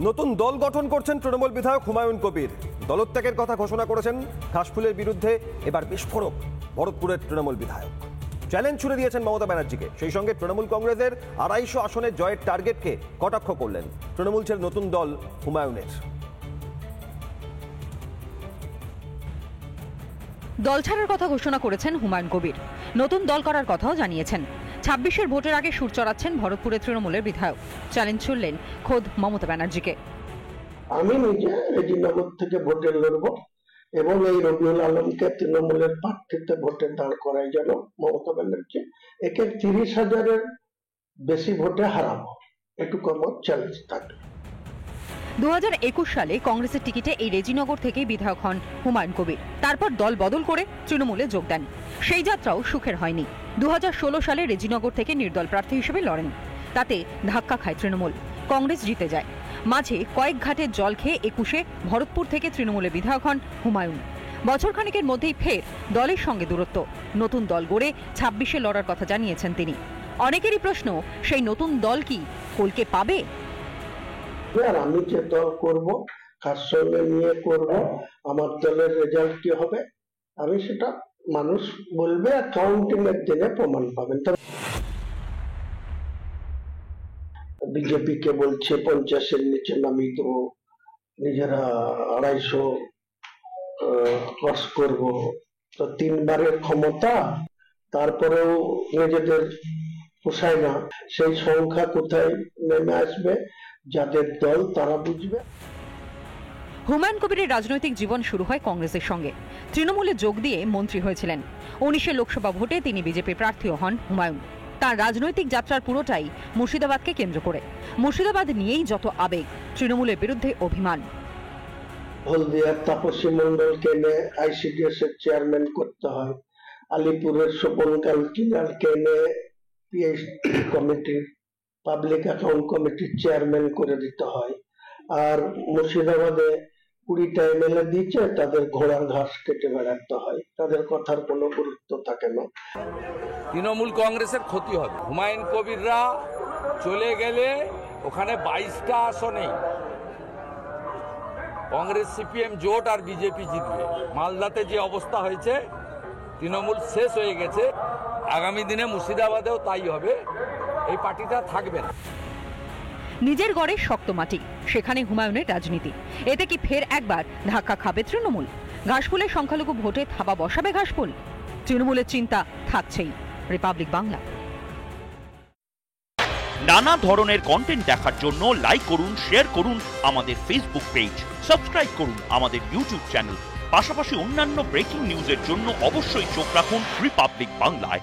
নতুন দল গঠন করছেন তৃণমূল বিধায়ক হুমায়ুন কবির। দলত্যাগের কথা ঘোষণা করেছেন। ঘাসফুলের বিরুদ্ধে এবার বিস্ফোরক ভরতপুরের তৃণমূল বিধায়ক। চ্যালেঞ্জ ছুড়ে দিয়েছেন মমতা ব্যানার্জিকে। সেই সঙ্গে তৃণমূল কংগ্রেসের 250 আসনের জয়ের টার্গেটকে কটাক্ষ করলেন। তৃণমূল ছেড়ে নতুন দল হুমায়ুনের। দল ছাড়ার কথা ঘোষণা করেছেন হুমায়ুন কবির। নতুন দল করার কথাও জানিয়েছেন। 26-এর ভোটের আগে সুর চড়াচ্ছেন ভরতপুরের তৃণমূলের বিধায়ক। চ্যালেঞ্জ ছুড়লেন খোদ মমতা ব্যানার্জিকে। আমি নিজে রেজিনগর থেকে ভোটে লড়ব এবং এই রবিউল আলমকে তৃণমূলের প্রার্থীতে ভোটে দাঁড় করাই যেন মমতা ব্যানার্জি একে 30,000-এর বেশি ভোটে হারাবো, এটুকু আমার চ্যালেঞ্জ থাকে। 2021 সালে কংগ্রেসের টিকিটে এই রেজিনগর থেকে বিধায়ক হন হুমায়ুন কবির। তারপর দল বদল করে তৃণমূলে যোগ দেন। সেই যাত্রাও সুখের হয়নি। 2016 সালে রেজিনগর থেকে নির্দল প্রার্থী হিসেবে লড়েন। তাতে ধাক্কা খায় তৃণমূল। কংগ্রেস জিতে যায়। মাঝে কয়েক ঘাটের জল খেয়ে 21-এ ভরতপুর থেকে তৃণমূলে বিধায়ক হন হুমায়ুন। বছর খানেকের মধ্যেই ফের দলের সঙ্গে দূরত্ব। নতুন দল গড়ে 26-এ লড়ার কথা জানিয়েছেন তিনি। অনেকেরই প্রশ্ন, সেই নতুন দল কি কলকে পাবে? আর আমি যে দল করব, কার সঙ্গে নিয়ে করব, আমার দলের রেজাল্ট কি হবে, আমি সেটা মানুষ বলবে, কাউন্টিং এর দিনে প্রমাণ পাবেন। বিজেপি কে বলছে 50-এর নিচে নামিয়ে দেবো, নিজেরা 250 ক্রস করব। তো 3বারের ক্ষমতা, তারপরেও নিজেদের পোষায় না। সেই সংখ্যা কোথায় নেমে আসবে, যাদের দল তারা বুঝবে। হুমায়ুন কবিরের রাজনৈতিক জীবন শুরু হয় কংগ্রেসের সঙ্গে। তৃণমূলে যোগ দিয়ে মন্ত্রী হয়েছিলেন। 19-এর লোকসভা ভোটে তিনি বিজেপি প্রার্থীও হন হুমায়ুন। তার রাজনৈতিক যাত্রার পুরোটাই মুর্শিদাবাদকে কেন্দ্র করে। মুর্শিদাবাদ নিয়েই যত আবেগ, তৃণমূলের বিরুদ্ধে অভিমান। হলদিয়ার তাপসী মন্ডলকে এনে ICDS এর চেয়ারম্যান করতে হয়। আলিপুরের স্বপন কালকিনারকে এনে PhD কমিটির পাবলিক অ্যাকাউন্ট কমিটির চেয়ারম্যান করে দিতে হয়। আর মুর্শিদাবাদে 20টা MLA দিয়েছে, তাদের ঘোড়ার ঘাস কেটে বেড়াতে হয়, তাদের কথার কোনো গুরুত্ব থাকে না। তৃণমূল কংগ্রেসের ক্ষতি হবে। হুমায়ুন কবিররা চলে গেলে ওখানে 22টা আসনে কংগ্রেস CPM জোট আর বিজেপি জিতবে। মালদাতে যে অবস্থা হয়েছে, তৃণমূল শেষ হয়ে গেছে। আগামী দিনে মুর্শিদাবাদেও তাই হবে। এই পার্টিটা থাকবে না। নিজের গড়ে শক্ত মাটি, সেখানে হুমায়ুনের রাজনীতি। এতে কি ফের একবার ধাক্কা খাবে তৃণমূল? ঘাসফুলের সংখ্যালঘু ভোটে থাবা বসাবে ঘাসফুল? তৃণমূলের চিন্তা থাকছেই। রিপাবলিক বাংলা। নানা ধরনের কন্টেন্ট দেখার জন্য লাইক করুন, শেয়ার করুন আমাদের ফেসবুক পেজ, সাবস্ক্রাইব করুন আমাদের ইউটিউব চ্যানেল। পাশাপাশি অন্যান্য ব্রেকিং নিউজের জন্য অবশ্যই চোখ রাখুন রিপাবলিক বাংলায়।